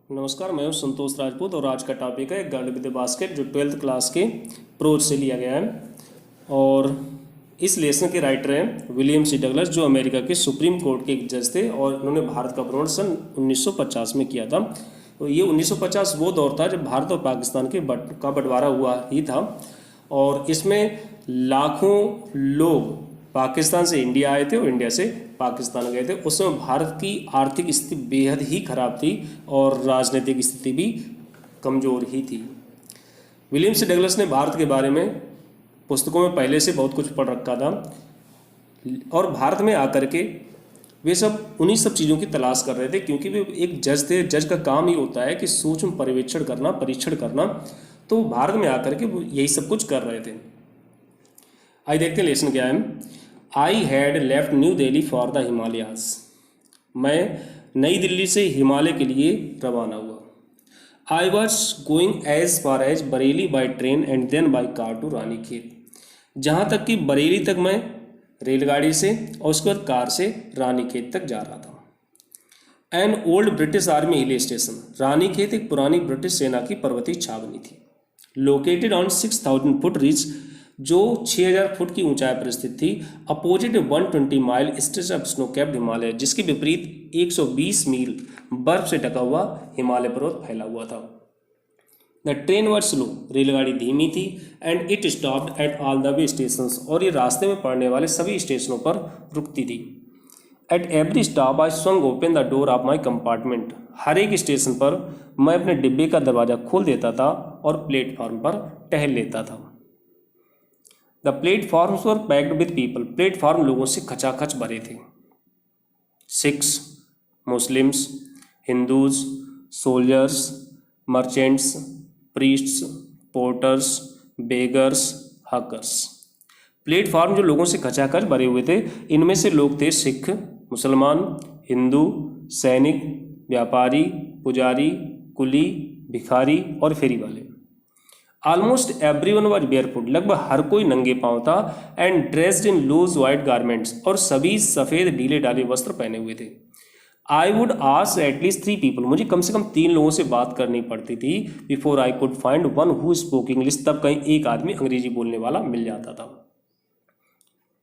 नमस्कार, मैं हूं संतोष राजपूत और आज का टॉपिक है गर्ल विद द बास्केट, जो 12th क्लास के प्रोज से लिया गया है। और इस लेसन के राइटर हैं विलियम सी डगलस, जो अमेरिका के सुप्रीम कोर्ट के एक जज थे और उन्होंने भारत का भ्रमण सन 1950 में किया था। तो ये 1950 वो दौर था जब भारत और पाकिस्तान के का बंटवारा हुआ ही था और इसमें लाखों लोग पाकिस्तान से इंडिया आए थे और इंडिया से पाकिस्तान गए थे। उस समय भारत की आर्थिक स्थिति बेहद ही खराब थी और राजनीतिक स्थिति भी कमज़ोर ही थी। विलियम सी डगलस ने भारत के बारे में पुस्तकों में पहले से बहुत कुछ पढ़ रखा था और भारत में आकर के वे सब उन्हीं सब चीज़ों की तलाश कर रहे थे, क्योंकि वे एक जज थे। जज का काम ही होता है कि सूक्ष्म पर्यवेक्षण करना, परीक्षण करना। तो भारत में आकर के वो यही सब कुछ कर रहे थे। आइए देखते हैं लेसन क्या है। I had left New Delhi for the Himalayas. मैं नई दिल्ली से हिमालय के लिए रवाना हुआ। I was going as far as Bareilly by train and then by car to Ranikhet. जहाँ तक कि बरेली तक मैं रेलगाड़ी से और उसके बाद कार से रानीखेत तक जा रहा था। An old British army hill station. Ranikhet एक पुरानी ब्रिटिश सेना की पर्वतीय छावनी थी। लोकेटेड ऑन 6000 फुट रिच, जो 6000 फुट की ऊंचाई पर स्थित थी। Opposite 120 mile stretch of snow capped Himalaya, जिसके विपरीत 120 मील बर्फ से ढका हुआ हिमालय पर्वत फैला हुआ था। द ट्रेन वर स्लो, रेलगाड़ी धीमी थी। And it stopped at all the way station, और ये रास्ते में पड़ने वाले सभी स्टेशनों पर रुकती थी। At every stop I swung open the door of my compartment. हर एक स्टेशन पर मैं अपने डिब्बे का दरवाज़ा खोल देता था और प्लेटफॉर्म पर टहल लेता था। The platforms were packed with people. Platform लोगों से खचाखच भरे थे। Sikhs, Muslims, Hindus, soldiers, merchants, priests, porters, beggars, hawkers. Platform जो लोगों से खचाखच भरे हुए थे, इनमें से लोग थे सिख, मुसलमान, हिंदू, सैनिक, व्यापारी, पुजारी, कुली, भिखारी और फेरी वाले। Almost everyone was barefoot. लगभग हर कोई नंगे पांव था। And dressed in loose white garments, और सभी सफ़ेद ढीले ढाले वस्त्र पहने हुए थे। I would ask at least 3 people. मुझे कम से कम 3 लोगों से बात करनी पड़ती थी before I could find one who spoke English. तब कहीं एक आदमी अंग्रेजी बोलने वाला मिल जाता था।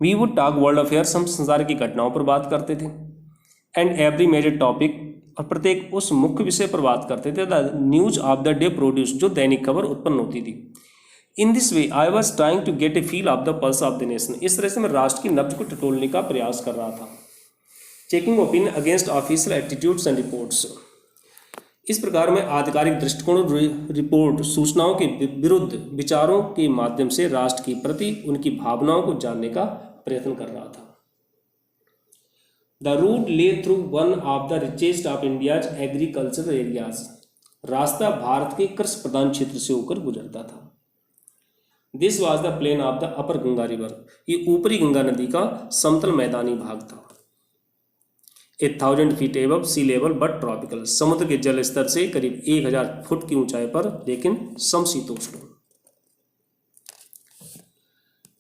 We would talk world affairs. हम संसार की घटनाओं पर बात करते थे। एंड एवरी मेजर टॉपिक, और प्रत्येक उस मुख्य विषय पर बात करते थे। The news of the day produce, जो दैनिक खबर उत्पन्न होती थी। In this way I was trying to get a feel of the pulse of the nation. इस तरह से मैं राष्ट्र की नब्ज को टटोलने का प्रयास कर रहा था। Checking opinion against official attitudes and reports. इस प्रकार मैं आधिकारिक दृष्टिकोण, रिपोर्ट, सूचनाओं के विरुद्ध विचारों के माध्यम से राष्ट्र की प्रति उनकी भावनाओं को जानने का प्रयत्न कर रहा था। द रूट ले through one of the richest of India's agricultural areas. रास्ता भारत के कृषि प्रधान क्षेत्र से होकर गुजरता था। This was the plain of the upper Ganga river. ये ऊपरी गंगा नदी का समतल मैदानी भाग था। 1000 feet above sea level but tropical. समुद्र के जल स्तर से करीब 1000 फुट की ऊंचाई पर, लेकिन समशीतोष्ण।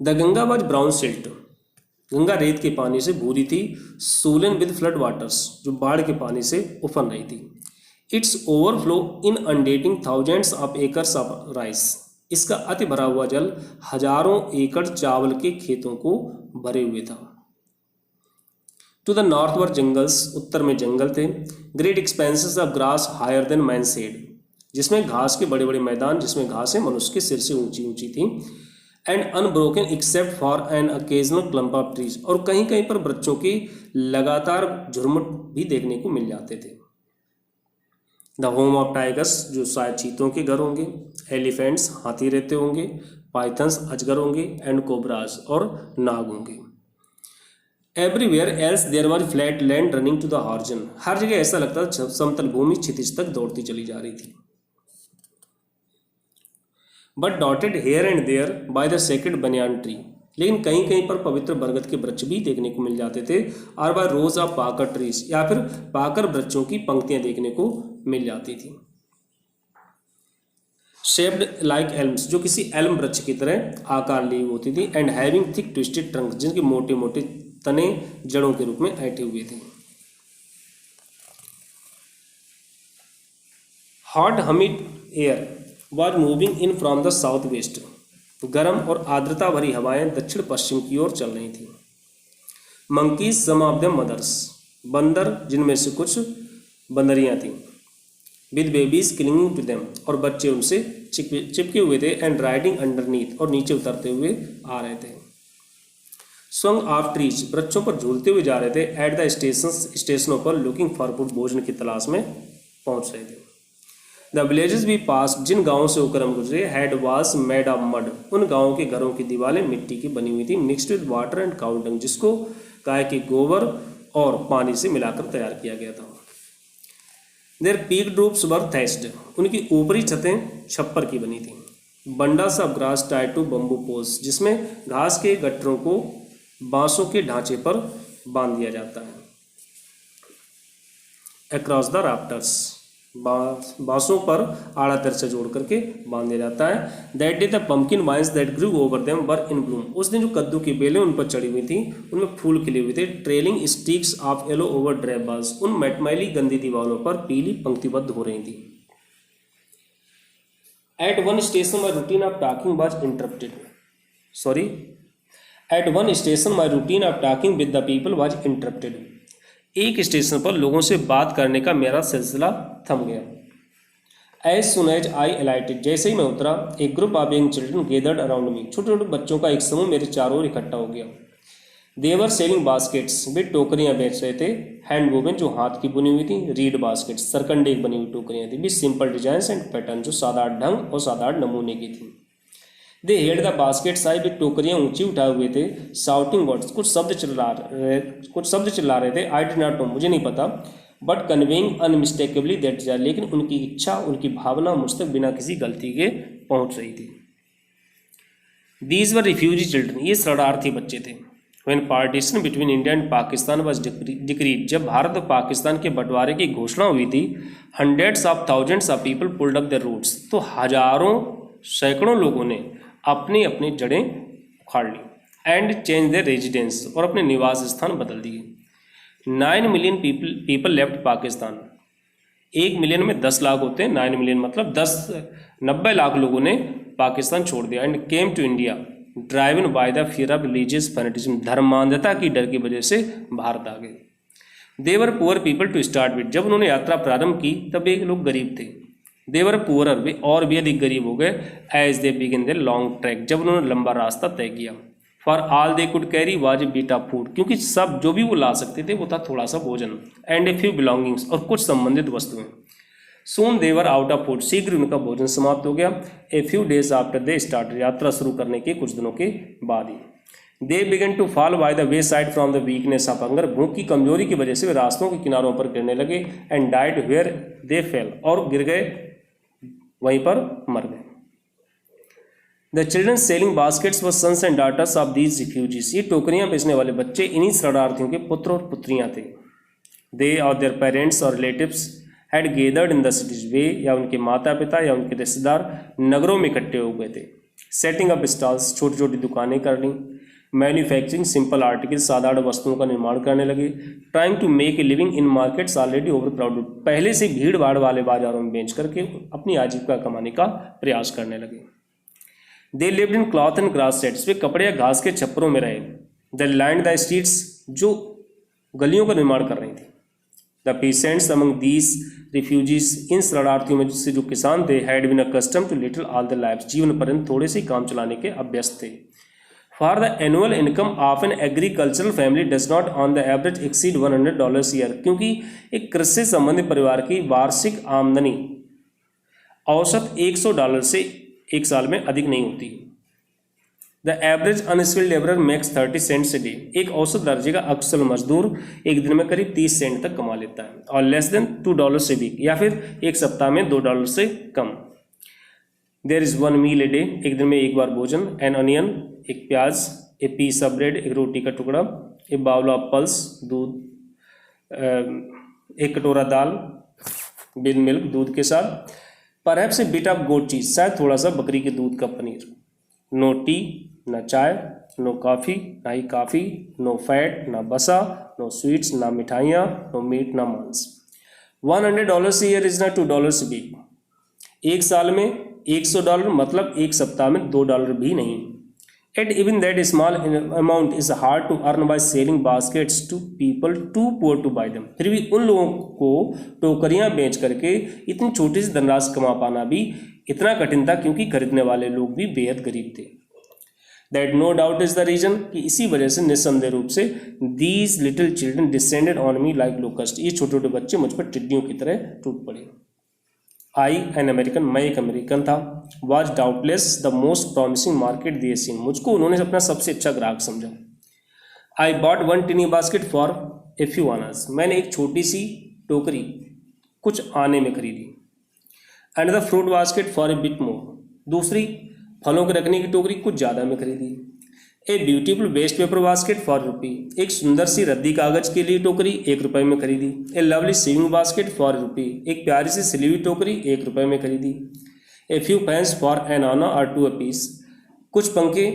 The Ganga was brown silt. Ganga रेत के पानी से भूरी थी। सोलन विद फ्लड वाटर्स, जो बाढ़ के पानी से उफन रही थी। It's overflow in undulating thousands of acres of rice. इसका अति भरा हुआ जल हजारों एकड़ चावल के खेतों को भरे हुए था। टू द नॉर्थवर्ड जंगल्स, उत्तर में जंगल थे। Great expanses of grass higher than man said, जिसमें घास के बड़े बड़े मैदान, जिसमें घासें मनुष्य के सिर से ऊंची ऊंची थी। And unbroken except for an occasional clump of trees, और कहीं कहीं पर वृक्षों की लगातार झुरमुट भी देखने को मिल जाते थे। द होम ऑफ टाइगर्स, जो शायद चीतों के घर होंगे। एलिफेंट्स, हाथी रहते होंगे। पाइथन्स, अजगर होंगे। एंड कोबराज, और नाग होंगे। Everywhere else there was flat land running to the horizon. हर जगह ऐसा लगता था समतल भूमि क्षितिज तक दौड़ती चली जा रही थी। But dotted here and there by the sacred banyan tree, लेकिन कहीं कहीं पर पवित्र बरगद के वृक्ष भी देखने को मिल जाते थे। और बाय रोज ऑफ पाकर ट्रीज, या फिर पाकर वृक्षों की पंक्तियां देखने को मिल जाती थी। शेप्ड लाइक एल्म्स, जो किसी एल्म वृक्ष की तरह आकार ली होती थी। And having thick twisted trunk, जिनके मोटे मोटे तने जड़ों के रूप में ऐंठे हुए थे। Hot humid air was moving in from the south west. गर्म और आर्द्रता भरी हवाएं दक्षिण पश्चिम की ओर चल रही थीं। Monkeys some of the mothers, बंदर जिनमें से कुछ बंदरियां थीं, with babies clinging to them, और बच्चे उनसे चिपके हुए थे, एंड राइडिंग अंडरनीथ, और नीचे उतरते हुए आ रहे थे। स्वंग ऑफ ट्रीज, वृक्षों पर झूलते हुए जा रहे थे। एट द स्टेशनों पर लुकिंग फॉर फूड, भोजन की तलाश में पहुंच रहे थे। द विलेजेस भी पास, जिन गांवों से होकर हम गुजरे, had walls made of mud, उन गांवों के घरों की दीवारें मिट्टी की बनी हुई थी। Mixed with water and cow dung, जिसको गाय के गोबर और पानी से मिलाकर तैयार किया गया था। Their peak roofs were thatched, उनकी ऊपरी छतें छप्पर की बनी थीं। Bundles of grass tied to bamboo poles, जिसमें घास के गट्ठरों को बांसों के ढांचे पर बांध दिया जाता है। अक्रॉस द राफ्टर्स, बांसों पर आड़ातर से जोड़ करके बांध दिया जाता है। That day the pumpkin vines that grew over them were in bloom, उस दिन जो कद्दू की बेलें उन पर चढ़ी हुई थी उनमें फूल खिले हुए थे। Trailing sticks of yellow over dry balls, उन मटमैली गंदी दीवारों पर पीली पंक्तिबद्ध हो रही थी। At one station my routine of talking was interrupted, at one station my routine of talking with the people was interrupted, एक स्टेशन पर लोगों से बात करने का मेरा सिलसिला थम गया। एज सुन एज आई अलाइटेड, जैसे ही मैं उतरा, एक group of young children gathered around me, छोटे छोटे बच्चों का एक समूह मेरे चारों ओर इकट्ठा हो गया। देवर सेलिंग बास्केट्स, वे टोकरियां बेच रहे थे। हैंड वोवन, जो हाथ की बुनी हुई थी। रीड बास्केट्स, सरकंडे बनी हुई टोकरियां थी। With simple design and pattern, जो साधारण ढंग और साधारण नमूने की थी। दे हेड द बास्केट्स आई, वे टोकरियां ऊंची उठाए हुए थे। शाउटिंग वर्ड्स, कुछ शब्द चिल्ला रहे थे। आई डिड नॉट नो, मुझे नहीं पता, बट कन्वेइंग अनमिस्टेकेबली दैट डिजायर, लेकिन उनकी इच्छा, उनकी भावना मुझ तक बिना किसी गलती के पहुंच रही थी। दीज वर रिफ्यूजी चिल्ड्रन, ये शरणार्थी बच्चे थे। When partition between India and Pakistan was decreed, जब भारत और पाकिस्तान के बंटवारे की घोषणा हुई थी, hundreds of thousands of people pulled up their roots, तो हजारों सैकड़ों लोगों ने अपनी अपनी जड़ें उखाड़ ली। एंड चेंज देयर रेजिडेंस, और अपने निवास स्थान बदल दिए। 9 million people left Pakistan, 1 million में 10 लाख होते हैं, 9 मिलियन मतलब 90 लाख लोगों ने पाकिस्तान छोड़ दिया। And came to India driven by the fear of religious fanaticism, धर्मांधता की डर की वजह से भारत आ गए। They were poor people to start with, जब उन्होंने यात्रा प्रारंभ की तब एक लोग गरीब थे। देवर पुअरर, वे और भी अधिक गरीब हो गए। As they begin their long track, जब उन्होंने लंबा रास्ता तय किया। For all they could carry was bit of food, क्योंकि सब जो भी वो ला सकते थे वो था थोड़ा सा भोजन। एंड ए फ्यू बिलोंगिंग्स, और कुछ संबंधित वस्तुएं। Soon they were out of food, शीघ्र उनका भोजन समाप्त हो गया। A few days after they start, यात्रा शुरू करने के कुछ दिनों के बाद ही। They began to fall by the wayside from the weakness of hunger, भूख की कमजोरी की वजह से वे रास्तों के किनारों पर गिरने लगे। And died where they fell, और गिर गए, वहीं पर मर गए। The children selling baskets were sons and daughters of these refugees, ये टोकरियां बेचने वाले बच्चे इन्हीं शरणार्थियों के पुत्र और पुत्रियां थे। दे और देयर पेरेंट्स और relatives had gathered in the cities, वे या उनके माता पिता या उनके रिश्तेदार नगरों में इकट्ठे हो गए थे। सेटिंग अप स्टॉल्स, छोटी छोटी दुकानें कर ली। मैन्युफैक्चरिंग सिंपल आर्टिकल्स, साधारण वस्तुओं का निर्माण करने लगे। Trying to make a living in markets already overcrowded, पहले से भीड़ भाड़ वाले बाजारों में बेच करके अपनी आजीविका कमाने का प्रयास करने लगे। They lived in cloth and grass sheds, वे कपड़े या घास के छप्परों में रहे। द लैंड द स्ट्रीट्स, जो गलियों का निर्माण कर रही थी। The peasants among these refugees, इन शरणार्थियों में से जो किसान थे, had been accustomed to little all the life, जीवन पर्यंत थोड़े से काम चलाने के अभ्यस्त थे। For the annual income of an agricultural family does not on the average exceed $100 year, क्योंकि एक कृषि से संबंधित परिवार की वार्षिक आमदनी औसत $100 से एक साल में अधिक नहीं होती। The average unskilled labourer makes 30 cents a day, एक औसत दर्जे का अकुशल मजदूर एक दिन में करीब 30 सेंट तक कमा लेता है। और लेस देन $2 ए वीक, या फिर एक सप्ताह में $2 से कम। There is 1 meal a day, एक दिन में एक बार भोजन। एन अनियन, एक प्याज। ए पीस ऑफ ब्रेड, एक रोटी का टुकड़ा। ए बाउल ऑफ पल्स, दूध। एक कटोरा दाल विद मिल्क, दूध के साथ। Perhaps a bit of goat cheese, शायद थोड़ा सा बकरी के दूध का पनीर। नो टी, ना चाय। नो कॉफ़ी, ना ही काफ़ी। नो फैट, ना बसा। नो स्वीट्स, ना मिठाइयाँ। नो मीट, ना मांस। $100 ईयर इज ना $2 वीक, एक साल में $100 मतलब एक सप्ताह में $2 भी नहीं। Yet even that small amount is hard to earn by selling baskets to people too poor to buy them. फिर भी उन लोगों को टोकरियां बेच करके इतनी छोटी सी धनराशि कमा पाना भी इतना कठिन था क्योंकि खरीदने वाले लोग भी बेहद गरीब थे। That no doubt is the reason कि इसी वजह से निस्संदेह रूप से these little children descended on me like locusts. ये छोटे छोटे बच्चे मुझ पर टिड्डियों की तरह टूट पड़े। आई एन अमेरिकन, मैं एक अमेरिकन था। Was doubtless the most promising market they seen, मुझको उन्होंने अपना सबसे अच्छा ग्राहक समझा। I bought one tiny basket for a few annas, मैंने एक छोटी सी टोकरी कुछ आने में खरीदी। And the fruit basket for a bit more, दूसरी फलों के रखने की टोकरी कुछ ज़्यादा में खरीदी। A beautiful waste paper basket for rupee, एक सुंदर सी रद्दी कागज के लिए टोकरी ₹1 में खरीदी। A lovely sewing basket for rupee, एक प्यारी सी सिली हुई टोकरी ₹1 में खरीदी। A few fans for an anna और 2 अपीस, कुछ पंखे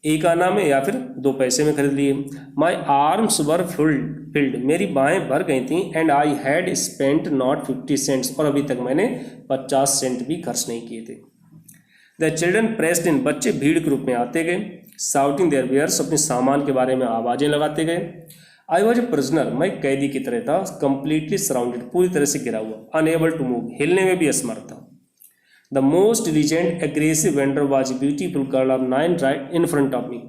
1 आना में या फिर 2 पैसे में खरीद लिए। माई आर्म्स वर फिल्ड, मेरी बाहें भर गई थी। And I had spent not 50 cents, और अभी तक मैंने 50 सेंट भी खर्च नहीं किए थे। द चिल्ड्रन प्रेस्ड इन, बच्चे भीड़ के रूप में आते गए। साउटिंग देयर वेयर्स, अपने सामान के बारे में आवाज़ें लगाते गए। आई वॉज ए प्रिजनर, मैं कैदी की तरह था। कंप्लीटली सराउंडेड, पूरी तरह से घिरा हुआ। अनएबल टू मूव, हिलने में भी असमर्थ था। The most diligent aggressive vendor was beautiful girl of 9 right in front of me,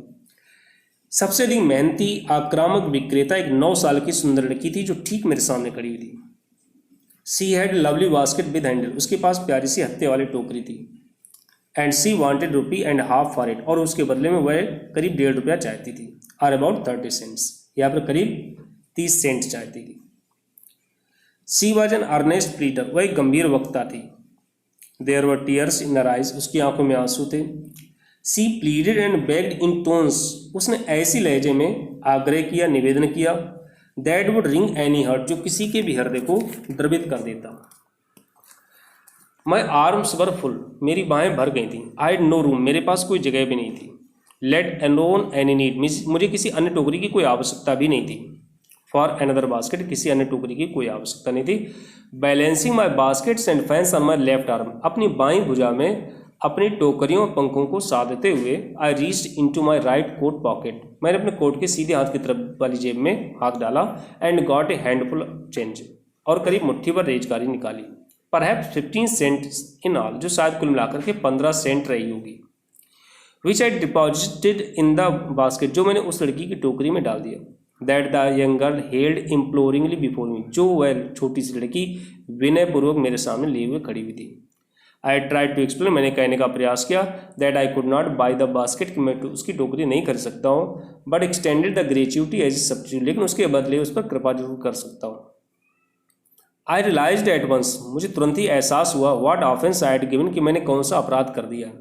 सबसे अधिक मेहनती आक्रामक विक्रेता एक 9 साल की सुंदर लड़की थी जो ठीक मेरे सामने खड़ी हुई थी। She had lovely basket with handle, उसके पास प्यारी सी हत्ते वाली टोकरी थी। And she wanted ₹1.50 for it, और उसके बदले में वह करीब ₹1.50 चाहती थी। आर अबाउट 30 सेंट्स, यहाँ पर करीब 30 सेंट चाहती थी। She was an earnest pleader, वह एक गंभीर वक्ता थी। There were tears in her eyes, उसकी आंखों में आंसू थे। She pleaded and begged in tones, उसने ऐसी लहजे में आग्रह किया, निवेदन किया। That would wring any heart, जो किसी के भी हृदय को द्रवित कर देता। माई आर्म्स वर फुल, मेरी बाहें भर गई थी। आई हैड नो रूम, मेरे पास कोई जगह भी नहीं थी। लेट अलोन एनी नीड, मुझे किसी अन्य टोकरी की कोई आवश्यकता भी नहीं थी। फॉर अनदर बास्केट, किसी अन्य टोकरी की कोई आवश्यकता नहीं थी। Balancing my baskets and fans on my left arm, अपनी बाईं भुजा में अपनी टोकरियों और पंखों को साधते हुए I reached into my right coat pocket, मैंने अपने कोट के सीधे हाथ की तरफ वाली जेब में हाथ डाला। And got a handful change, और करीब मुट्ठी भर रेजगारी निकाली। परहैप्स 15 सेंट इन ऑल, जो शायद कुल मिलाकर के 15 सेंट रही होगी। Which I deposited in the basket, जो मैंने उस लड़की की टोकरी में डाल दिया। That the young girl held imploringly before me, जो वह छोटी सी लड़की विनयपूर्वक मेरे सामने लिए हुए खड़ी हुई थी। आई ट्राई टू एक्सप्लेन, मैंने कहने का प्रयास किया। That I could not buy the basket, कि मैं उसकी टोकरी नहीं खरीद सकता हूँ। But extended the gratuity as a substitute, लेकिन उसके बदले उस पर कृपा जरूर कर सकता हूँ। आई रियलाइज्ड एट वंस, मुझे तुरंत ही एहसास हुआ। What offence I had given, कि मैंने कौन सा अपराध कर दिया।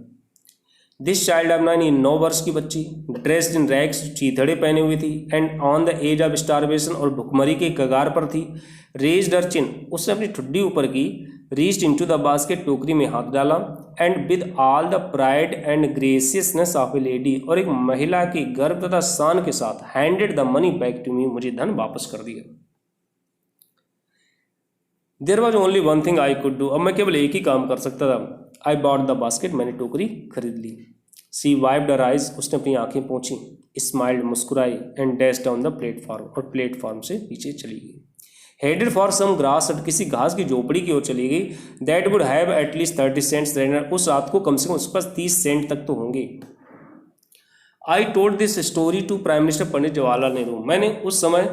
दिस चाइल्ड ऑफ 9, 9 वर्ष की बच्ची, ड्रेस्ड इन रैग्स, चीथड़े पहने हुई थी। And on the edge of starvation, और भुखमरी के कगार पर थी। रेज्ड हर चिन, उसने अपनी ठुड्डी ऊपर की। रीच्ड इनटू द बास्केट, टोकरी में हाथ डाला। And with all the pride and graciousness of a lady, और एक महिला के गर्व तथा शान के साथ handed the money back to me, मुझे धन वापस कर दिया। There was only one thing I could do, अब मैं केवल एक ही काम कर सकता था। आई बॉट द बास्केट, मैंने टोकरी खरीद ली। सी वाइप्ड हर आइज, उसने अपनी आंखें पोंछी। स्माइल्ड, मुस्कुराई। And dash down the platform, और प्लेटफॉर्म से पीछे चली गई। हेडेड फॉर सम ग्रास, किसी घास की झोपड़ी की ओर चली गई। That would have at least 30 cents rent, उस रात को कम से कम उसके पास 30 सेंट तक तो होंगे। I told this story to prime minister Pandit Jawaharlal Nehru, मैंने उस समय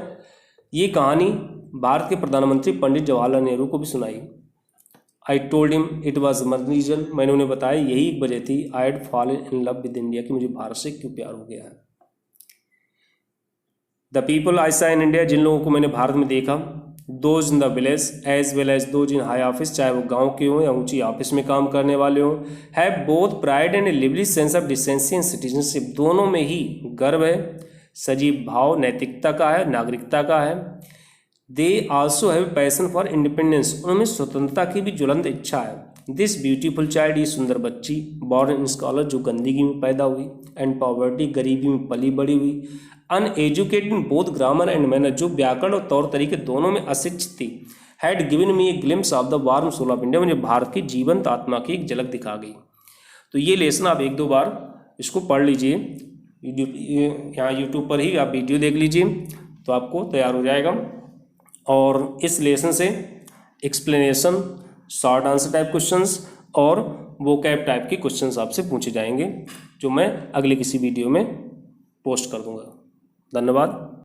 ये कहानी भारत के प्रधानमंत्री पंडित जवाहरलाल नेहरू को भी सुनाई। I told him it was one reason, मैंने उन्हें बताया यही एक वजह थी। I had fallen in love with India, कि मुझे भारत से क्यों प्यार हो गया है। द पीपल आई सा इन इंडिया, जिन लोगों को मैंने भारत में देखा। Those in the village as well as those in high office, चाहे वो गांव के हों या ऊंची ऑफिस में काम करने वाले हों। Have both pride and A lively sense of decency and citizenship, दोनों में ही गर्व है, सजीव भाव नैतिकता का है, नागरिकता का है। They also have passion for independence, उनमें स्वतंत्रता की भी ज्वलंत इच्छा है। दिस ब्यूटीफुल चाइल्ड, ये सुंदर बच्ची, बॉर्न इन स्कॉलर, जो गंदगी में पैदा हुई। एंड पॉवर्टी, गरीबी में पली बड़ी हुई। Uneducated in both grammar and manner, जो व्याकरण और तौर तरीके दोनों में अशिक्षित थी। Had given me a glimpse of the warm soul of India, मुझे भारत की जीवंत आत्मा की एक झलक दिखा गई। तो ये लेसन आप एक दो बार इसको पढ़ लीजिए, यहाँ यूट्यूब पर ही आप वीडियो देख लीजिए तो आपको तैयार हो जाएगा। और इस लेसन से explanation, short answer type questions और वोकैब टाइप के क्वेश्चंस आपसे पूछे जाएंगे, जो मैं अगले किसी वीडियो में पोस्ट कर दूंगा। धन्यवाद।